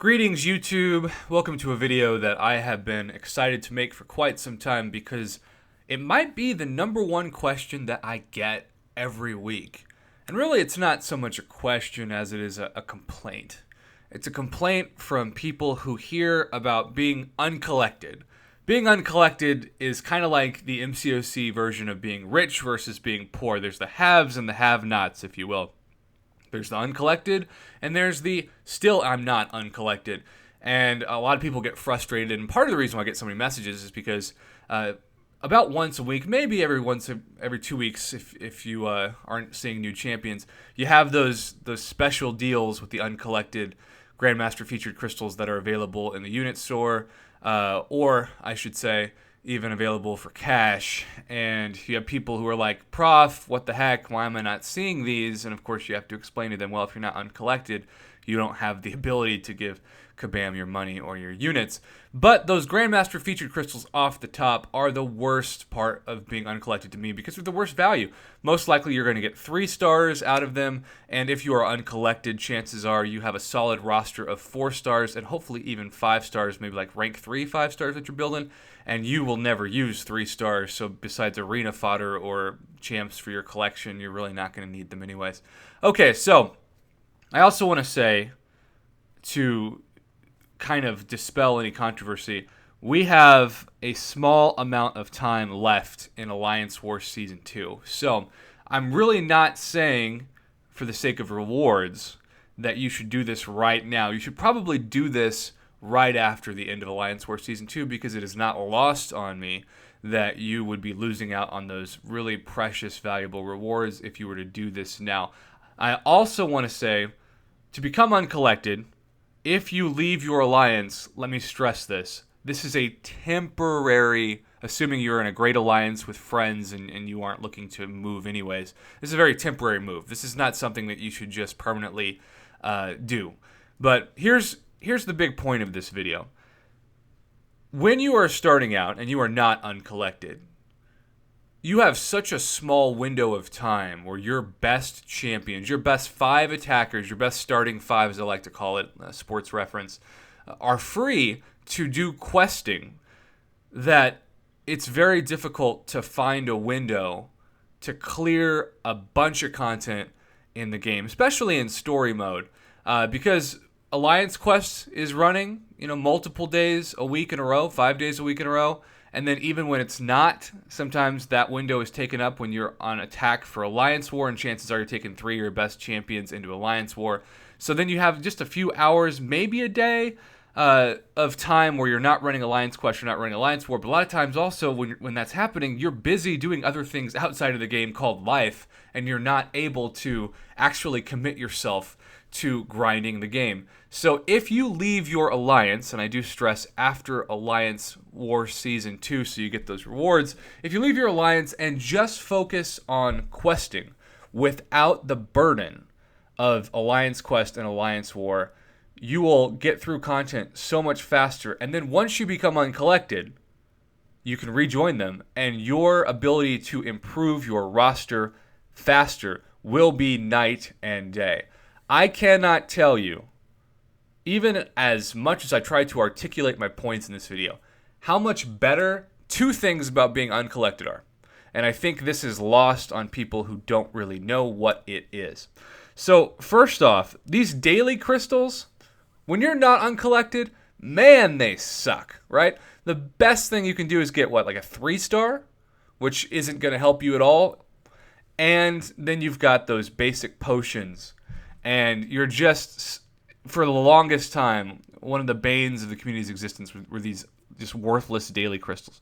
Greetings YouTube, welcome to a video that I have been excited to make for quite some time because it might be the number one question that I get every week. And really it's not so much a question as it is a complaint. It's a complaint from people who hear about being uncollected. Being uncollected is kind of like the MCOC version of being rich versus being poor. There's the haves and the have-nots, if you will. There's the uncollected, and there's the still I'm not uncollected. And a lot of people get frustrated, and part of the reason why I get so many messages is because about once a week, maybe every 2 weeks, if you aren't seeing new champions, you have those special deals with the uncollected Grandmaster featured crystals that are available in the unit store, or I should say, even available for cash. And you have people who are like, Prof, what the heck, why am I not seeing these? And of course you have to explain to them, well, if you're not uncollected, you don't have the ability to give Kabam your money or your units. But those Grandmaster featured crystals off the top are the worst part of being uncollected to me because they're the worst value. Most likely you're going to get 3 stars out of them, and if you are uncollected, chances are you have a solid roster of 4 stars and hopefully even 5 stars, maybe like rank 3 5 stars that you're building, and you will never use 3 stars, so besides arena fodder or champs for your collection, you're really not going to need them anyways. Okay, so I also want to say, to kind of dispel any controversy, we have a small amount of time left in Alliance Wars Season 2. So I'm really not saying, for the sake of rewards, that you should do this right now. You should probably do this right after the end of Alliance Wars Season 2 because it is not lost on me that you would be losing out on those really precious, valuable rewards if you were to do this now. I also want to say, to become uncollected, if you leave your alliance, let me stress this, this is a temporary, assuming you're in a great alliance with friends and you aren't looking to move anyways, this is a very temporary move. This is not something that you should just permanently do. But here's the big point of this video. When you are starting out and you are not uncollected, you have such a small window of time where your best champions, your best 5 attackers, your best starting 5 as I like to call it, sports reference, are free to do questing that it's very difficult to find a window to clear a bunch of content in the game, especially in story mode, because Alliance Quest is running, multiple days a week in a row, 5 days a week in a row. And then even when it's not, sometimes that window is taken up when you're on attack for Alliance War, and chances are you're taking 3 of your best champions into Alliance War. So then you have just a few hours, maybe a day, of time where you're not running Alliance Quest, you're not running Alliance War. But a lot of times also when that's happening, you're busy doing other things outside of the game called life, and you're not able to actually commit yourself to grinding the game. So if you leave your alliance, and I do stress after Alliance War Season 2 so you get those rewards, if you leave your alliance and just focus on questing without the burden of Alliance Quest and Alliance War, you will get through content so much faster. And then once you become uncollected, you can rejoin them, and your ability to improve your roster faster will be night and day. I cannot tell you, even as much as I try to articulate my points in this video, how much better 2 things about being uncollected are. And I think this is lost on people who don't really know what it is. So first off, these daily crystals, when you're not uncollected, man, they suck, right? The best thing you can do is get, like a 3-star, which isn't going to help you at all. And then you've got those basic potions. And you're just, for the longest time, one of the banes of the community's existence were these just worthless daily crystals.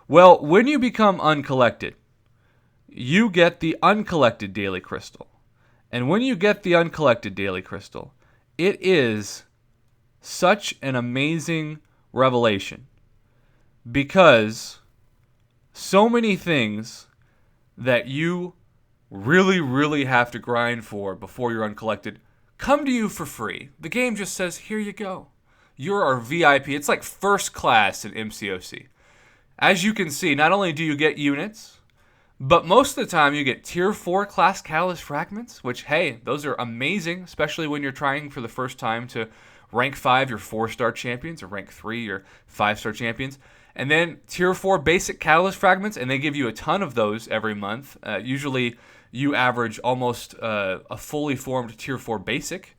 Well, when you become uncollected, you get the uncollected daily crystal. And when you get the uncollected daily crystal, it is such an amazing revelation because so many things that you really, really have to grind for before you're uncollected come to you for free. The game just says, here you go. You're our VIP. It's like first class in MCOC. As you can see, not only do you get units, but most of the time you get tier 4 class catalyst fragments, which, hey, those are amazing, especially when you're trying for the first time to Rank 5, your 4-star champions, or rank 3, your 5-star champions. And then tier 4 basic catalyst fragments, and they give you a ton of those every month. Usually you average almost a fully formed tier 4 basic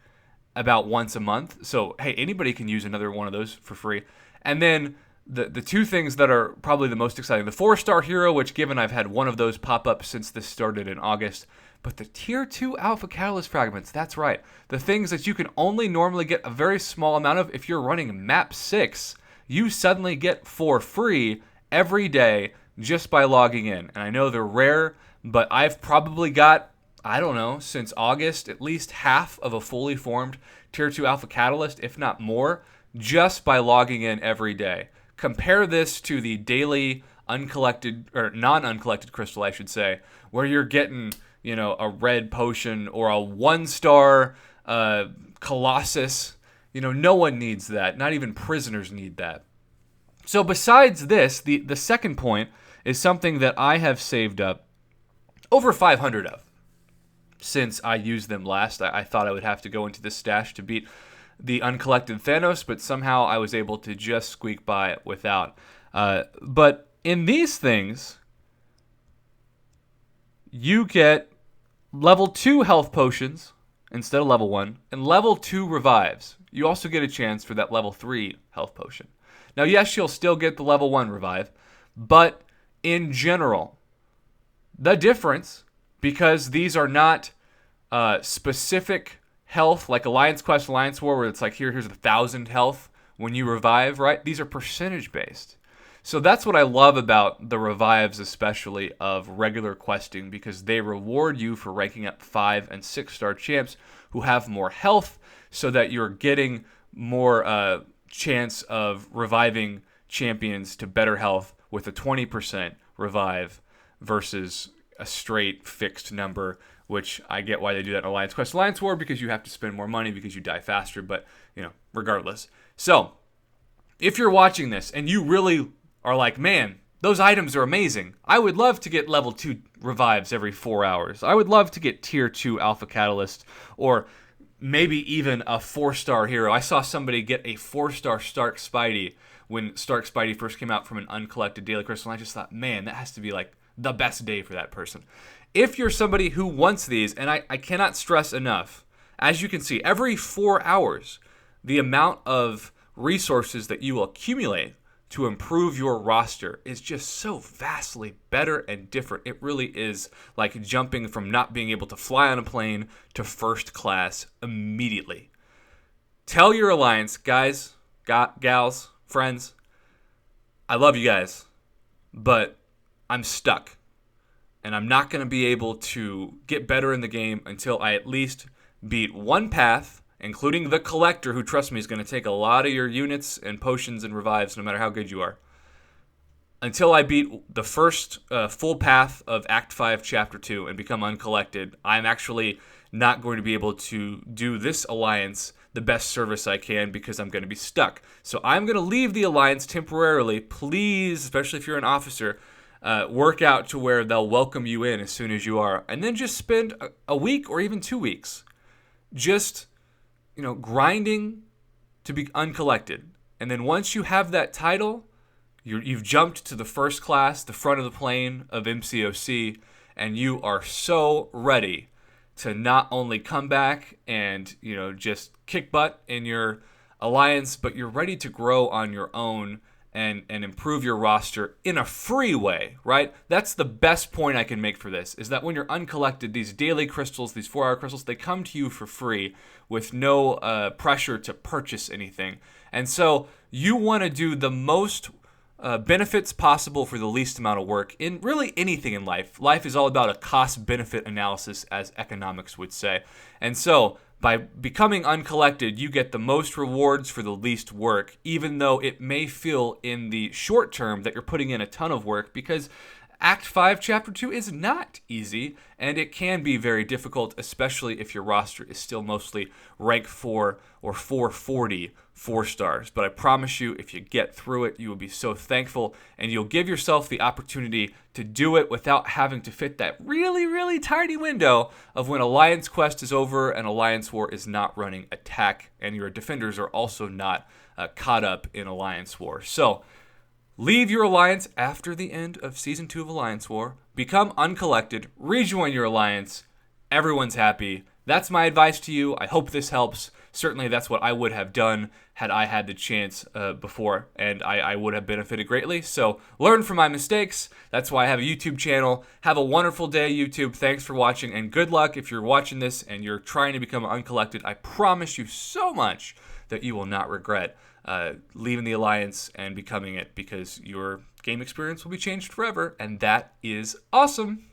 about once a month. So, hey, anybody can use another one of those for free. And then the two things that are probably the most exciting, the 4-star hero, which given I've had one of those pop up since this started in August, but the tier 2 alpha catalyst fragments, that's right. The things that you can only normally get a very small amount of if you're running map 6, you suddenly get for free every day just by logging in. And I know they're rare, but I've probably got, I don't know, since August, at least half of a fully formed tier 2 alpha catalyst, if not more, just by logging in every day. Compare this to the daily uncollected, or non-uncollected crystal, I should say, where you're getting, a red potion or a 1-star Colossus. No one needs that. Not even prisoners need that. So besides this, the second point is something that I have saved up over 500 of since I used them last. I thought I would have to go into this stash to beat the uncollected Thanos, but somehow I was able to just squeak by without. But in these things, you get level 2 health potions instead of level 1, and level 2 revives. You also get a chance for that level 3 health potion. Now, yes, you'll still get the level 1 revive, but in general, the difference, because these are not specific health, like Alliance Quest, Alliance War, where it's like, here's 1,000 health when you revive, right? These are percentage based. So that's what I love about the revives, especially of regular questing, because they reward you for ranking up 5 and 6-star champs who have more health, so that you're getting more chance of reviving champions to better health with a 20% revive versus a straight fixed number, which I get why they do that in Alliance Quest, Alliance War, because you have to spend more money because you die faster, but, regardless. So, if you're watching this and you really are like, man, those items are amazing. I would love to get level 2 revives every 4 hours. I would love to get tier 2 alpha catalyst, or maybe even a 4-star hero. I saw somebody get a 4-star Stark Spidey when Stark Spidey first came out from an uncollected Daily Crystal, and I just thought, man, that has to be like the best day for that person. If you're somebody who wants these, and I cannot stress enough, as you can see, every 4 hours, the amount of resources that you will accumulate to improve your roster is just so vastly better and different. It really is like jumping from not being able to fly on a plane to first class immediately. Tell your alliance, guys, gals, friends, I love you guys, but I'm stuck. And I'm not going to be able to get better in the game until I at least beat one path, including the Collector, who, trust me, is going to take a lot of your units and potions and revives no matter how good you are. Until I beat the first full path of Act 5, Chapter 2 and become Uncollected, I'm actually not going to be able to do this alliance the best service I can because I'm going to be stuck. So I'm going to leave the alliance temporarily. Please, especially if you're an officer, work out to where they'll welcome you in as soon as you are. And then just spend a week or even 2 weeks just, grinding to be Uncollected. And then once you have that title, you've jumped to the first class, the front of the plane of MCOC, and you are so ready to not only come back and, just kick butt in your alliance, but you're ready to grow on your own and improve your roster in a free way, right? That's the best point I can make for this, is that when you're Uncollected, these daily crystals, these 4-hour crystals, they come to you for free with no pressure to purchase anything. And so you want to do the most benefits possible for the least amount of work in really anything in life. Life is all about a cost-benefit analysis, as economics would say. And so by becoming Uncollected, you get the most rewards for the least work, even though it may feel in the short term that you're putting in a ton of work, because Act 5, Chapter 2 is not easy, and it can be very difficult, especially if your roster is still mostly rank 4 or 440 4-stars. But I promise you, if you get through it, you will be so thankful, and you'll give yourself the opportunity to do it without having to fit that really, really tiny window of when Alliance Quest is over and Alliance War is not running attack, and your defenders are also not caught up in Alliance War. So, leave your alliance after the end of Season 2 of Alliance War. Become Uncollected. Rejoin your alliance. Everyone's happy. That's my advice to you. I hope this helps. Certainly that's what I would have done had I had the chance before, and I would have benefited greatly. So learn from my mistakes. That's why I have a YouTube channel. Have a wonderful day, YouTube. Thanks for watching, and good luck if you're watching this and you're trying to become Uncollected. I promise you so much that you will not regret leaving the Alliance and becoming it, because your game experience will be changed forever, and that is awesome.